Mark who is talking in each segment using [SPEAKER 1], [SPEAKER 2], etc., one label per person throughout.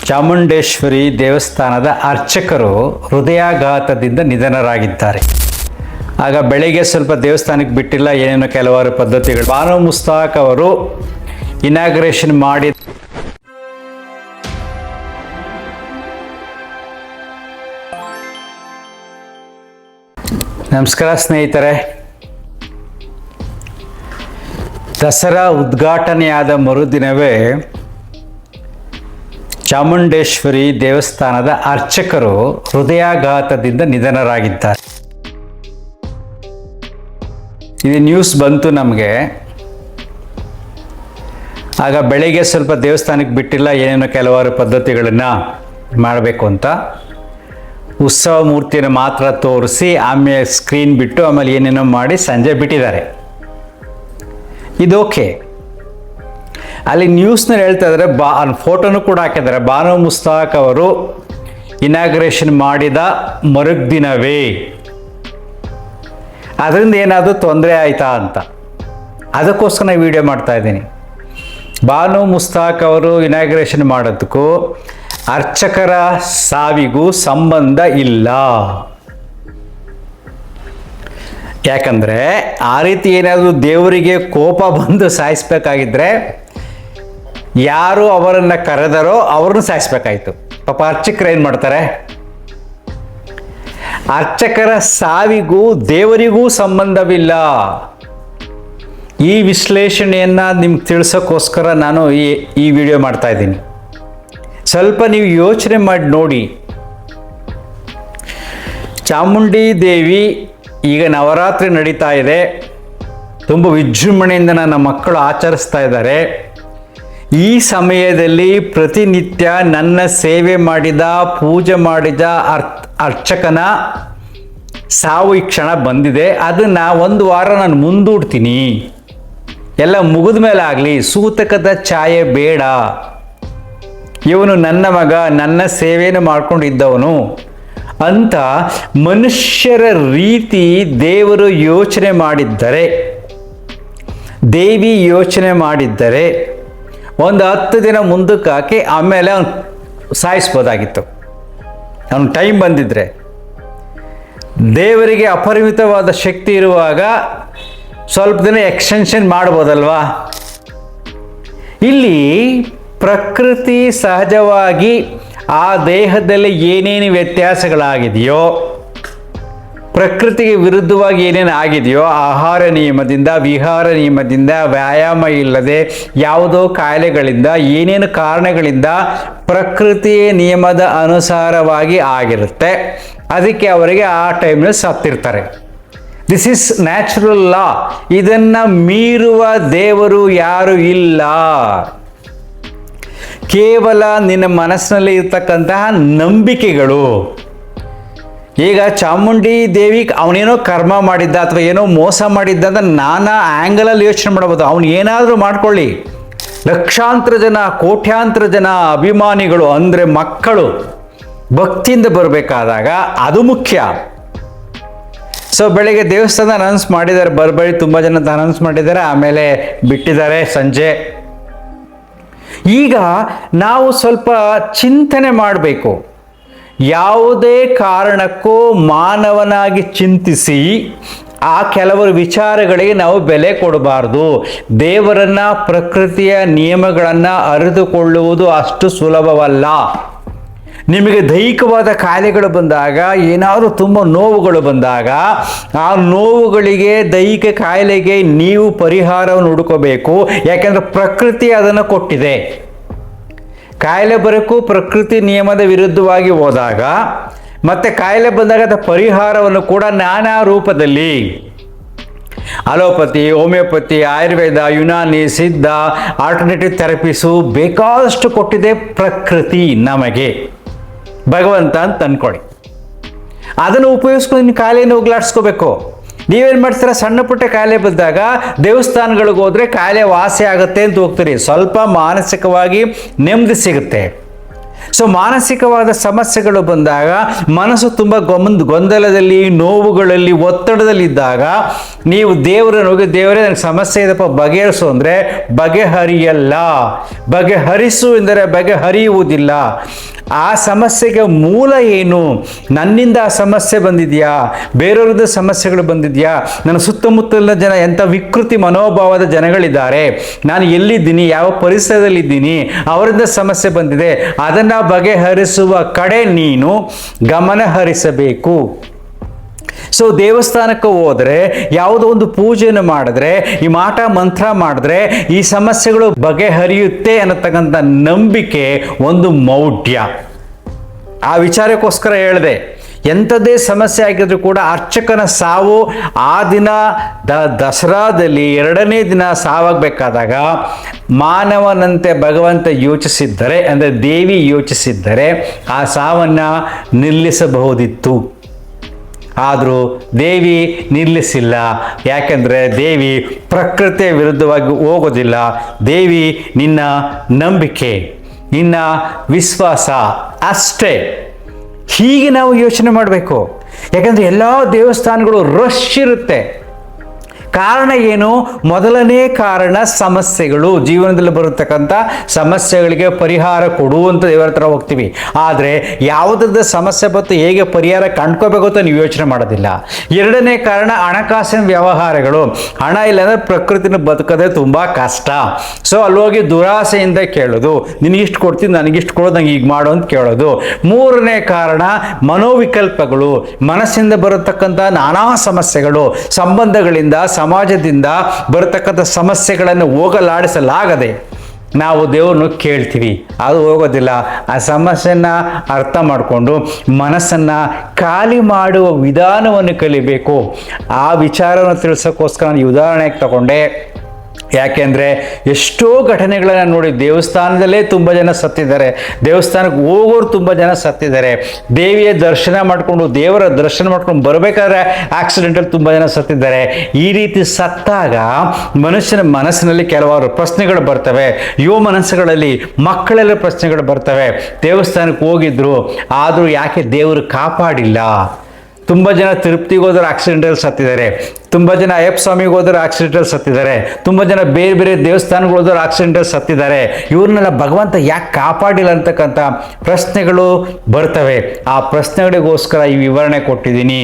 [SPEAKER 1] ಚಾಮುಂಡೇಶ್ವರಿ ದೇವಸ್ಥಾನದ ಅರ್ಚಕರು ಹೃದಯಾಘಾತದಿಂದ ನಿಧನರಾಗಿದ್ದಾರೆ. ಆಗ ಬೆಳಿಗ್ಗೆ ಸ್ವಲ್ಪ ದೇವಸ್ಥಾನಕ್ಕೆ ಬಿಟ್ಟಿಲ್ಲ, ಏನೇನೋ ಕೆಲವಾರು ಪದ್ಧತಿಗಳು. ಬಾನು ಮುಸ್ತಾಕ್ ಅವರು ಇನಾಗ್ರೇಷನ್ ಮಾಡಿ ನಮಸ್ಕಾರ ಸ್ನೇಹಿತರೆ. ದಸರಾ ಉದ್ಘಾಟನೆಯಾದ ಮರುದಿನವೇ ಚಾಮುಂಡೇಶ್ವರಿ ದೇವಸ್ಥಾನದ ಅರ್ಚಕರು ಹೃದಯಾಘಾತದಿಂದ ನಿಧನರಾಗಿದ್ದಾರೆ. ಇದು ನ್ಯೂಸ್ ಬಂತು ನಮಗೆ. ಆಗ ಬೆಳಿಗ್ಗೆ ಸ್ವಲ್ಪ ದೇವಸ್ಥಾನಕ್ಕೆ ಬಿಟ್ಟಿಲ್ಲ, ಏನೇನೋ ಕೆಲವಾರು ಪದ್ಧತಿಗಳನ್ನು ಮಾಡಬೇಕು ಅಂತ ಉತ್ಸವ ಮೂರ್ತಿಯನ್ನು ಮಾತ್ರ ತೋರಿಸಿ ಆಮೇಲೆ ಸ್ಕ್ರೀನ್ ಬಿಟ್ಟು ಆಮೇಲೆ ಏನೇನೋ ಮಾಡಿ ಸಂಜೆ ಬಿಟ್ಟಿದ್ದಾರೆ. ಇದು ಓಕೆ. ಅಲ್ಲಿ ನ್ಯೂಸ್ನಲ್ಲಿ ಹೇಳ್ತಾ ಇದ್ದಾರೆ, ಫೋಟೋನು ಕೂಡ ಹಾಕಿದ್ದಾರೆ. ಬಾನು ಮುಸ್ತಾಕ್ ಅವರು ಇನಾಗ್ರೇಷನ್ ಮಾಡಿದ ಮರುದಿನವೇ ಅದರಿಂದ ಏನಾದರೂ ತೊಂದರೆ ಆಯಿತಾ ಅಂತ, ಅದಕ್ಕೋಸ್ಕರ ನಾನು ವಿಡಿಯೋ ಮಾಡ್ತಾ ಇದ್ದೀನಿ. ಬಾನು ಮುಸ್ತಾಕ್ ಅವರು ಇನಾಗ್ರೇಷನ್ ಮಾಡೋದಕ್ಕೂ ಅರ್ಚಕರ ಸಾವಿಗೂ ಸಂಬಂಧ ಇಲ್ಲ. ಯಾಕಂದರೆ ಆ ರೀತಿ ಏನಾದರೂ ದೇವರಿಗೆ ಕೋಪ ಬಂದು ಸಾಯಿಸ್ಬೇಕಾಗಿದ್ದರೆ ಯಾರು ಅವರನ್ನು ಕರೆದರೋ ಅವ್ರನ್ನ ಸಾಯಿಸ್ಬೇಕಾಯ್ತು. ಪಾಪ ಅರ್ಚಕರು ಏನು ಮಾಡ್ತಾರೆ? ಅರ್ಚಕರ ಸಾವಿಗೂ ದೇವರಿಗೂ ಸಂಬಂಧವಿಲ್ಲ. ಈ ವಿಶ್ಲೇಷಣೆಯನ್ನು ನಿಮ್ಗೆ ತಿಳಿಸೋಕ್ಕೋಸ್ಕರ ನಾನು ಈ ವಿಡಿಯೋ ಮಾಡ್ತಾ ಇದ್ದೀನಿ. ಸ್ವಲ್ಪ ನೀವು ಯೋಚನೆ ಮಾಡಿ ನೋಡಿ. ಚಾಮುಂಡಿ ದೇವಿ ಈಗ ನವರಾತ್ರಿ ನಡೀತಾ ಇದೆ, ತುಂಬ ವಿಜೃಂಭಣೆಯಿಂದ ನನ್ನ ಮಕ್ಕಳು ಆಚರಿಸ್ತಾ ಇದ್ದಾರೆ. ಈ ಸಮಯದಲ್ಲಿ ಪ್ರತಿನಿತ್ಯ ನನ್ನ ಸೇವೆ ಮಾಡಿದ ಪೂಜೆ ಮಾಡಿದ ಅರ್ಚಕನ ಸಾವು ಈ ಕ್ಷಣ ಬಂದಿದೆ. ಅದನ್ನು ಒಂದು ವಾರ ನಾನು ಮುಂದೂಡ್ತೀನಿ, ಎಲ್ಲ ಮುಗಿದ ಮೇಲೆ ಆಗಲಿ, ಸೂತಕದ ಛಾಯೆ ಬೇಡ. ಇವನು ನನ್ನ ಮಗ, ನನ್ನ ಸೇವೆಯನ್ನು ಮಾಡ್ಕೊಂಡಿದ್ದವನು ಅಂತ ಮನುಷ್ಯರ ರೀತಿ ದೇವರು ಯೋಚನೆ ಮಾಡಿದ್ದರೆ, ದೇವಿ ಯೋಚನೆ ಮಾಡಿದ್ದರೆ ಒಂದು 10 ದಿನ ಮುಂದಕ್ಕೆ ಹಾಕಿ ಆಮೇಲೆ ಅವನು ಸಾಯಿಸ್ಬೋದಾಗಿತ್ತು. ಅವನು ಟೈಮ್ ಬಂದಿದ್ರೆ. ದೇವರಿಗೆ ಅಪರಿಮಿತವಾದ ಶಕ್ತಿ ಇರುವಾಗ ಸ್ವಲ್ಪ ದಿನ ಎಕ್ಸ್ಟೆನ್ಷನ್ ಮಾಡ್ಬೋದಲ್ವಾ? ಇಲ್ಲಿ ಪ್ರಕೃತಿ ಸಹಜವಾಗಿ ಆ ದೇಹದಲ್ಲಿ ಏನೇನು ವ್ಯತ್ಯಾಸಗಳಾಗಿದೆಯೋ, ಪ್ರಕೃತಿಗೆ ವಿರುದ್ಧವಾಗಿ ಏನೇನು ಆಗಿದೆಯೋ, ಆಹಾರ ನಿಯಮದಿಂದ, ವಿಹಾರ ನಿಯಮದಿಂದ, ವ್ಯಾಯಾಮ ಇಲ್ಲದೆ ಯಾವುದೋ ಕಾಯಿಲೆಗಳಿಂದ, ಏನೇನು ಕಾರಣಗಳಿಂದ ಪ್ರಕೃತಿಯ ನಿಯಮದ ಅನುಸಾರವಾಗಿ ಆಗಿರುತ್ತೆ. ಅದಕ್ಕೆ ಅವರಿಗೆ ಆ ಟೈಮ್ನಲ್ಲಿ ಸತ್ತಿರ್ತಾರೆ. ದಿಸ್ ಇಸ್ ನ್ಯಾಚುರಲ್ ಲಾ. ಇದನ್ನು ಮೀರುವ ದೇವರು ಯಾರು ಇಲ್ಲ. ಕೇವಲ ನಿನ್ನ ಮನಸ್ಸಿನಲ್ಲಿ ಇರ್ತಕ್ಕಂತಹ ನಂಬಿಕೆಗಳು. ಈಗ ಚಾಮುಂಡಿ ದೇವಿ ಅವನೇನೋ ಕರ್ಮ ಮಾಡಿದ್ದ ಅಥವಾ ಏನೋ ಮೋಸ ಮಾಡಿದ್ದ ಅಂತ ನಾನಾ ಆ್ಯಂಗಲಲ್ಲಿ ಯೋಚನೆ ಮಾಡ್ಬೋದು. ಅವನು ಏನಾದರೂ ಮಾಡ್ಕೊಳ್ಳಿ. ಲಕ್ಷಾಂತರ ಜನ, ಕೋಟ್ಯಾಂತರ ಜನ ಅಭಿಮಾನಿಗಳು ಅಂದರೆ ಮಕ್ಕಳು ಭಕ್ತಿಯಿಂದ ಬರಬೇಕಾದಾಗ ಅದು ಮುಖ್ಯ. ಸೊ ಬೆಳಗ್ಗೆ ದೇವಸ್ಥಾನ ಅನೌನ್ಸ್ ಮಾಡಿದ್ದಾರೆ, ಬರಬೇಡಿ ತುಂಬ ಜನ ಅನೌನ್ಸ್ ಮಾಡಿದ್ದಾರೆ, ಆಮೇಲೆ ಬಿಟ್ಟಿದ್ದಾರೆ ಸಂಜೆ. ಈಗ ನಾವು ಸ್ವಲ್ಪ ಚಿಂತನೆ ಮಾಡಬೇಕು. ಯಾವುದೇ ಕಾರಣಕ್ಕೂ ಮಾನವನಾಗಿ ಚಿಂತಿಸಿ ಆ ಕೆಲವರು ವಿಚಾರಗಳಿಗೆ ನಾವು ಬೆಲೆ ಕೊಡಬಾರ್ದು. ದೇವರನ್ನ, ಪ್ರಕೃತಿಯ ನಿಯಮಗಳನ್ನು ಅರಿತುಕೊಳ್ಳುವುದು ಅಷ್ಟು ಸುಲಭವಲ್ಲ. ನಿಮಗೆ ದೈಹಿಕವಾದ ಕಾಯಿಲೆಗಳು ಬಂದಾಗ, ಏನಾದರೂ ತುಂಬ ನೋವುಗಳು ಬಂದಾಗ, ಆ ನೋವುಗಳಿಗೆ, ದೈಹಿಕ ಕಾಯಿಲೆಗೆ ನೀವು ಪರಿಹಾರವನ್ನು ಹುಡುಕಬೇಕು. ಯಾಕೆಂದರೆ ಪ್ರಕೃತಿ ಅದನ್ನು ಕೊಟ್ಟಿದೆ. ಕಾಯಿಲೆ ಬರೋಕ್ಕೂ ಪ್ರಕೃತಿ ನಿಯಮದ ವಿರುದ್ಧವಾಗಿ ಹೋದಾಗ, ಮತ್ತು ಕಾಯಿಲೆ ಬಂದಾಗ ಅದರ ಪರಿಹಾರವನ್ನು ಕೂಡ ನಾನಾ ರೂಪದಲ್ಲಿ ಅಲೋಪತಿ, ಹೋಮಿಯೋಪತಿ, ಆಯುರ್ವೇದ, ಯುನಾನಿ, ಸಿದ್ಧ, ಆಲ್ಟರ್ನೇಟಿವ್ ಥೆರಪೀಸು ಬೇಕಾದಷ್ಟು ಕೊಟ್ಟಿದೆ ಪ್ರಕೃತಿ ನಮಗೆ, ಭಗವಂತ ಅಂತ ಅಂದ್ಕೊಳ್ಳಿ. ಅದನ್ನು ಉಪಯೋಗಿಸ್ಕೊಂಡು ನೀವು ಕಾಯಿಲೆಯನ್ನು ಹೋಗ್ಲಾಡಿಸ್ಕೋಬೇಕು. ನೀವೇನು ಮಾಡ್ತೀರಾ? ಸಣ್ಣ ಪುಟ್ಟ ಕಾಯಿಲೆ ಬಂದಾಗ ದೇವಸ್ಥಾನಗಳಿಗೆ ಹೋದರೆ ಕಾಯಿಲೆ ವಾಸಿ ಆಗುತ್ತೆ ಅಂತ ಹೋಗ್ತೀರಿ. ಸ್ವಲ್ಪ ಮಾನಸಿಕವಾಗಿ ನೆಮ್ಮದಿ ಸಿಗುತ್ತೆ. ಸೊ ಮಾನಸಿಕವಾದ ಸಮಸ್ಯೆಗಳು ಬಂದಾಗ ಮನಸ್ಸು ತುಂಬ ಗೊಂದಲದಲ್ಲಿ, ನೋವುಗಳಲ್ಲಿ, ಒತ್ತಡದಲ್ಲಿದ್ದಾಗ ನೀವು ದೇವರನ್ನು ಹೋಗಿ, ದೇವರೇ ನನಗೆ ಸಮಸ್ಯೆ ಇದಪ್ಪ ಬಗೆಹರಿಸು ಅಂದರೆ ಬಗೆಹರಿಯಲ್ಲ. ಬಗೆಹರಿಸು ಎಂದರೆ ಬಗೆಹರಿಯುವುದಿಲ್ಲ. ಆ ಸಮಸ್ಯೆಗೆ ಮೂಲ ಏನು? ನನ್ನಿಂದ ಆ ಸಮಸ್ಯೆ ಬಂದಿದೆಯಾ? ಬೇರೆಯವ್ರದ್ದು ಸಮಸ್ಯೆಗಳು ಬಂದಿದೆಯಾ? ನನ್ನ ಸುತ್ತಮುತ್ತಲಿನ ಜನ ಎಂಥ ವಿಕೃತಿ ಮನೋಭಾವದ ಜನಗಳಿದ್ದಾರೆ, ನಾನು ಎಲ್ಲಿದ್ದೀನಿ, ಯಾವ ಪರಿಸರದಲ್ಲಿದ್ದೀನಿ, ಅವರಿಂದ ಸಮಸ್ಯೆ ಬಂದಿದೆ, ಅದನ್ನು ಬಗೆಹರಿಸುವ ಕಡೆ ನೀನು ಗಮನ ಹರಿಸಬೇಕು. ಸೊ ದೇವಸ್ಥಾನಕ್ಕೆ ಹೋದರೆ, ಯಾವುದೋ ಒಂದು ಪೂಜೆಯನ್ನು ಮಾಡಿದ್ರೆ, ಈ ಮಾಟ ಮಂತ್ರ ಮಾಡಿದ್ರೆ ಈ ಸಮಸ್ಯೆಗಳು ಬಗೆಹರಿಯುತ್ತೆ ಅನ್ನತಕ್ಕಂಥ ನಂಬಿಕೆ ಒಂದು ಮೌಢ್ಯ. ಆ ವಿಚಾರಕ್ಕೋಸ್ಕರ ಹೇಳಿದೆ, ಎಂಥದ್ದೇ ಸಮಸ್ಯೆ ಆಗಿದ್ರು ಕೂಡ ಅರ್ಚಕನ ಸಾವು ಆ ದಿನ ದಸರಾದಲ್ಲಿ 2ನೇ ದಿನ ಸಾವಾಗಬೇಕಾದಾಗ ಮಾನವನಂತೆ ಭಗವಂತ ಯೋಚಿಸಿದ್ದರೆ, ಅಂದರೆ ದೇವಿ ಯೋಚಿಸಿದ್ದರೆ ಆ ಸಾವನ್ನು ನಿಲ್ಲಿಸಬಹುದಿತ್ತು. ಆದರೂ ದೇವಿ ನಿಲ್ಲಿಸಿಲ್ಲ. ಯಾಕೆಂದರೆ ದೇವಿ ಪ್ರಕೃತಿಯ ವಿರುದ್ಧವಾಗಿ ಹೋಗೋದಿಲ್ಲ. ದೇವಿ ನಿನ್ನ ನಂಬಿಕೆ, ನಿನ್ನ ವಿಶ್ವಾಸ ಅಷ್ಟೇ. ಹೀಗೆ ನಾವು ಯೋಚನೆ ಮಾಡಬೇಕು. ಯಾಕಂದರೆ ಎಲ್ಲ ದೇವಸ್ಥಾನಗಳು ರಶ್ ಇರುತ್ತೆ. ಕಾರಣ ಏನು? ಮೊದಲನೇ ಕಾರಣ ಸಮಸ್ಯೆಗಳು. ಜೀವನದಲ್ಲಿ ಬರತಕ್ಕಂಥ ಸಮಸ್ಯೆಗಳಿಗೆ ಪರಿಹಾರ ಕೊಡುವಂಥ ದೇವರ ಹತ್ರ ಹೋಗ್ತೀವಿ. ಆದರೆ ಯಾವುದ್ರದ್ದು ಸಮಸ್ಯೆ ಬಂತು ಹೇಗೆ ಪರಿಹಾರ ಕಂಡ್ಕೋಬೇಕು ಅಂತ ನೀವು ಯೋಚನೆ ಮಾಡೋದಿಲ್ಲ. 2ನೇ ಕಾರಣ ಹಣಕಾಸಿನ ವ್ಯವಹಾರಗಳು. ಹಣ ಇಲ್ಲಾಂದರೆ ಪ್ರಕೃತಿನ ಬದುಕೋದೇ ತುಂಬ ಕಷ್ಟ. ಸೊ ಅಲ್ಲೋಗಿ ದುರಾಸೆಯಿಂದ ಕೇಳೋದು, ನಿನಗಿಷ್ಟು ಕೊಡ್ತೀನಿ, ನನಗಿಷ್ಟು ಕೊಡೋದು, ನಂಗೆ ಈಗ ಮಾಡು ಅಂತ ಕೇಳೋದು. 3ನೇ ಕಾರಣ ಮನೋವಿಕಲ್ಪಗಳು. ಮನಸ್ಸಿಂದ ಬರತಕ್ಕಂಥ ನಾನಾ ಸಮಸ್ಯೆಗಳು, ಸಂಬಂಧಗಳಿಂದ, ಸಮಾಜದಿಂದ ಬರತಕ್ಕಂಥ ಸಮಸ್ಯೆಗಳನ್ನು ಹೋಗಲಾಡಿಸಲಾಗದೆ ನಾವು ದೇವ್ರನ್ನು ಕೇಳ್ತೀವಿ, ಅದು ಹೋಗೋದಿಲ್ಲ. ಆ ಸಮಸ್ಯೆಯನ್ನು ಅರ್ಥ ಮಾಡಿಕೊಂಡು ಮನಸ್ಸನ್ನು ಖಾಲಿ ಮಾಡುವ ವಿಧಾನವನ್ನು ಕಲಿಬೇಕು. ಆ ವಿಚಾರವನ್ನು ತಿಳಿಸೋಕ್ಕೋಸ್ಕರ ನಾನು ಉದಾಹರಣೆಗೆ ತಗೊಂಡೆ. ಯಾಕೆಂದರೆ ಎಷ್ಟೋ ಘಟನೆಗಳನ್ನು ನೋಡಿ, ದೇವಸ್ಥಾನದಲ್ಲೇ ತುಂಬ ಜನ ಸತ್ತಿದ್ದಾರೆ, ದೇವಸ್ಥಾನಕ್ಕೆ ಹೋಗೋರು ತುಂಬ ಜನ ಸತ್ತಿದ್ದಾರೆ, ದೇವಿಯ ದರ್ಶನ ಮಾಡಿಕೊಂಡು, ದೇವರ ದರ್ಶನ ಮಾಡ್ಕೊಂಡು ಬರಬೇಕಾದ್ರೆ ಆಕ್ಸಿಡೆಂಟಲ್ಲಿ ತುಂಬ ಜನ ಸತ್ತಿದ್ದಾರೆ. ಈ ರೀತಿ ಸತ್ತಾಗ ಮನುಷ್ಯನ ಮನಸ್ಸಿನಲ್ಲಿ ಕೆಲವಾರು ಪ್ರಶ್ನೆಗಳು ಬರ್ತವೆ. ಯುವ ಮನಸ್ಸುಗಳಲ್ಲಿ, ಮಕ್ಕಳೆಲ್ಲ ಪ್ರಶ್ನೆಗಳು ಬರ್ತವೆ. ದೇವಸ್ಥಾನಕ್ಕೆ ಹೋಗಿದ್ರು, ಆದರೂ ಯಾಕೆ ದೇವರು ಕಾಪಾಡಿಲ್ಲ? ತುಂಬ ಜನ ತಿರುಪತಿಗೆ ಹೋದ್ರೆ ಆಕ್ಸಿಡೆಂಟಲ್ಲಿ ಸತ್ತಿದ್ದಾರೆ, ತುಂಬ ಜನ ಅಯ್ಯಪ್ಪ ಸ್ವಾಮಿಗೆ ಹೋದ್ರೆ ಆಕ್ಸಿಡೆಂಟಲ್ಲಿ ಸತ್ತಿದ್ದಾರೆ, ತುಂಬ ಜನ ಬೇರೆ ಬೇರೆ ದೇವಸ್ಥಾನಗಳು ಹೋದ್ರೆ ಆಕ್ಸಿಡೆಂಟಲ್ಲಿ ಸತ್ತಿದ್ದಾರೆ. ಇವ್ರನ್ನೆಲ್ಲ ಭಗವಂತ ಯಾಕೆ ಕಾಪಾಡಿಲ್ಲ ಅಂತಕ್ಕಂಥ ಪ್ರಶ್ನೆಗಳು ಬರ್ತವೆ. ಆ ಪ್ರಶ್ನೆಗಳಿಗೋಸ್ಕರ ಈ ವಿವರಣೆ ಕೊಟ್ಟಿದ್ದೀನಿ.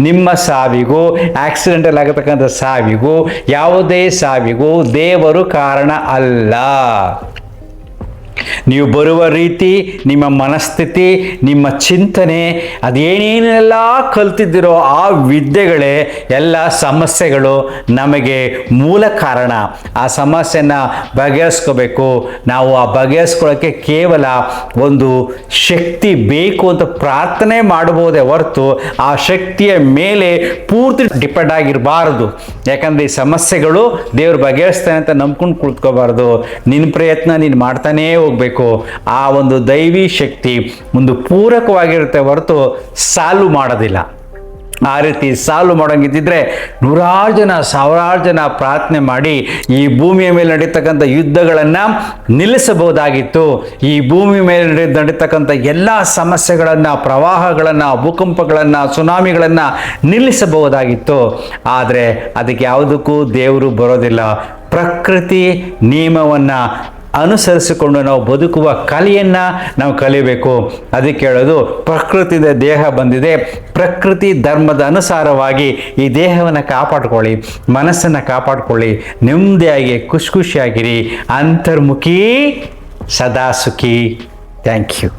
[SPEAKER 1] ನಿಮ್ಮ ಸಾವಿಗೂ, ಆಕ್ಸಿಡೆಂಟಲ್ಲಿ ಆಗತಕ್ಕಂಥ ಸಾವಿಗೂ, ಯಾವುದೇ ಸಾವಿಗೂ ದೇವರು ಕಾರಣ ಅಲ್ಲ. ನೀವು ಬರುವ ರೀತಿ, ನಿಮ್ಮ ಮನಸ್ಥಿತಿ, ನಿಮ್ಮ ಚಿಂತನೆ, ಅದೇನೇನೆಲ್ಲ ಕಲ್ತಿದ್ದೀರೋ ಆ ವಿದ್ಯೆಗಳೇ ಎಲ್ಲ ಸಮಸ್ಯೆಗಳು ನಮಗೆ ಮೂಲ ಕಾರಣ. ಆ ಸಮಸ್ಯೆಯನ್ನು ಬಗೆಹರಿಸ್ಕೋಬೇಕು. ನಾವು ಆ ಬಗೆಹರಿಸ್ಕೊಳ್ಳೋಕ್ಕೆ ಕೇವಲ ಒಂದು ಶಕ್ತಿ ಬೇಕು ಅಂತ ಪ್ರಾರ್ಥನೆ ಮಾಡಬಹುದೇ ಹೊರತು ಆ ಶಕ್ತಿಯ ಮೇಲೆ ಪೂರ್ತಿ ಡಿಪೆಂಡ್ ಆಗಿರಬಾರದು. ಯಾಕಂದರೆ ಈ ಸಮಸ್ಯೆಗಳು ದೇವರು ಬಗೆಹರಿಸ್ತಾನೆ ಅಂತ ನಂಬ್ಕೊಂಡು ಕುಳಿತುಕೋಬಾರ್ದು. ನಿನ್ನ ಪ್ರಯತ್ನ ನೀನು ಮಾಡ್ತಾನೇ ಹೋಗ್ಬೇಕು. ಆ ಒಂದು ದೈವಿ ಶಕ್ತಿ ಒಂದು ಪೂರಕವಾಗಿರುತ್ತೆ ಹೊರತು ಸಾಲ್ವ್ ಮಾಡೋದಿಲ್ಲ. ಆ ರೀತಿ ಸಾಲ್ವ್ ಮಾಡೋಂಗಿದ್ದಿದ್ರೆ ನೂರಾರು ಜನ, ಸಾವಿರಾರು ಜನ ಪ್ರಾರ್ಥನೆ ಮಾಡಿ ಈ ಭೂಮಿಯ ಮೇಲೆ ನಡೀತಕ್ಕಂಥ ಯುದ್ಧಗಳನ್ನು ನಿಲ್ಲಿಸಬಹುದಾಗಿತ್ತು. ಈ ಭೂಮಿ ಮೇಲೆ ನಡೀತಕ್ಕಂಥ ಎಲ್ಲ ಸಮಸ್ಯೆಗಳನ್ನು, ಪ್ರವಾಹಗಳನ್ನು, ಭೂಕಂಪಗಳನ್ನು, ಸುನಾಮಿಗಳನ್ನು ನಿಲ್ಲಿಸಬಹುದಾಗಿತ್ತು. ಆದರೆ ಅದಕ್ಕೆ ಯಾವುದಕ್ಕೂ ದೇವರು ಬರೋದಿಲ್ಲ. ಪ್ರಕೃತಿ ನಿಯಮವನ್ನು ಅನುಸರಿಸಿಕೊಂಡು ನಾವು ಬದುಕುವ ಕಲೆಯನ್ನು ನಾವು ಕಲಿಬೇಕು. ಅದಕ್ಕೆ ಹೇಳೋದು, ಪ್ರಕೃತಿಯ ದೇಹ ಬಂದಿದೆ, ಪ್ರಕೃತಿ ಧರ್ಮದ ಅನುಸಾರವಾಗಿ ಈ ದೇಹವನ್ನು ಕಾಪಾಡ್ಕೊಳ್ಳಿ, ಮನಸ್ಸನ್ನು ಕಾಪಾಡ್ಕೊಳ್ಳಿ, ನೆಮ್ಮದಿಯಾಗಿ ಖುಷಿಯಾಗಿರಿ, ಅಂತರ್ಮುಖಿ ಸದಾ ಸುಖಿ. Thank you.